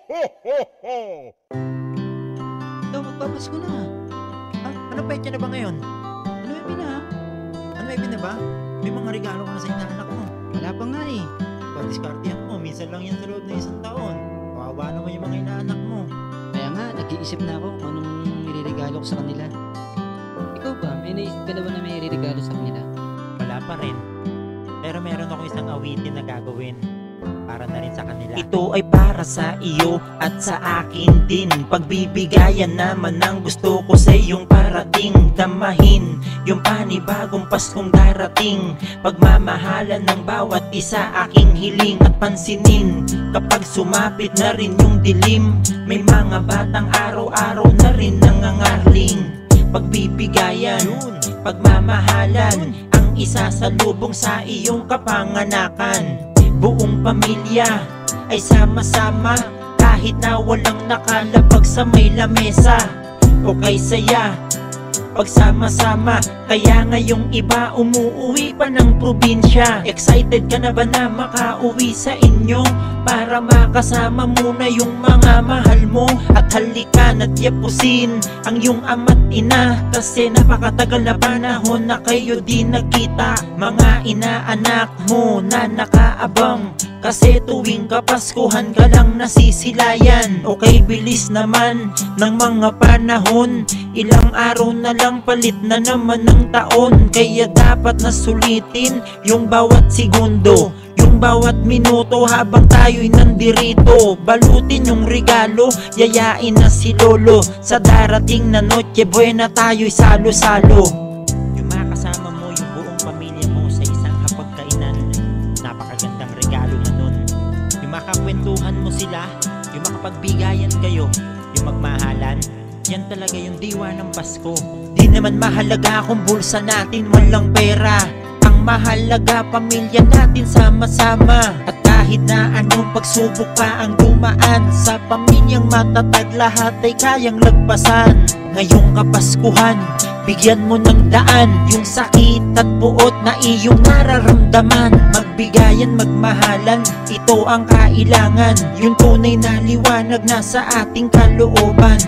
Ito, magpapasko na. Ah, ano petsa na ba ngayon? Ano may na? Ano may na ba? May mga regalo ko na sa inaanak mo. Wala pa nga eh. Pag-discartehan mo, minsan lang yan sa loob ng isang taon. Kawawa naman yung mga inaanak mo. Kaya nga, nag-iisip na ako kung anong iririgalo ko sa kanila. Ikaw ba? May naisip ka na ba na may iririgalo sa kanila? Wala pa rin. Pero meron ako isang awitin na gagawin para na rin sa kanila. Ito ay para sa iyo at sa akin din. Pagbibigayan naman ang gusto ko sa iyong parating. Damahin yung panibagong Paskong darating. Pagmamahalan ng bawat isa aking hiling at pansinin. Kapag sumapit na rin yung dilim, may mga batang araw-araw na rin nangangarling. Pagbibigayan, pagmamahalan, ang isasalubong sa iyong kapanganakan. Buong pamilya ay sama-sama, kahit na walang nakalapag sa may lamesa. O kay saya pagsama-sama, kaya ngayong iba umuuwi pa ng probinsya. Excited ka na ba na makauwi sa inyo? Para makasama muna yung mga mahal mo. At halikan at yapusin ang iyong ama't ina, kasi napakatagal na panahon na kayo di nagkita. Mga inaanak mo na nakaabang, kasi tuwing Kapaskuhan ka lang nasisilayan. Okay, bilis naman ng mga panahon, ilang araw na lang palit na naman ng taon. Kaya dapat na sulitin yung bawat segundo, yung bawat minuto habang tayo'y nandirito. Balutin yung regalo, yayain na si Lolo. Sa darating na Noche Buena tayo'y salo-salo. Yung makasama mo yung buong pamilya mo sa isang hapagkainan, napakagandang regalo na nun. Yung makakwentuhan mo sila, yung makapagbigayan kayo, yung magmahalan, yan talaga yung diwa ng Pasko. Di naman mahalaga kung bulsa natin walang pera, ang mahalaga pamilya natin sama-sama. At kahit na anong pagsubok pa ang dumaan, sa pamilyang matatag lahat ay kayang lagpasan. Ngayong Kapaskuhan, bigyan mo ng daan yung sakit at buot na iyong nararamdaman. Magbigayan, magmahalan, ito ang kailangan. Yung tunay na liwanag na sa ating kalooban.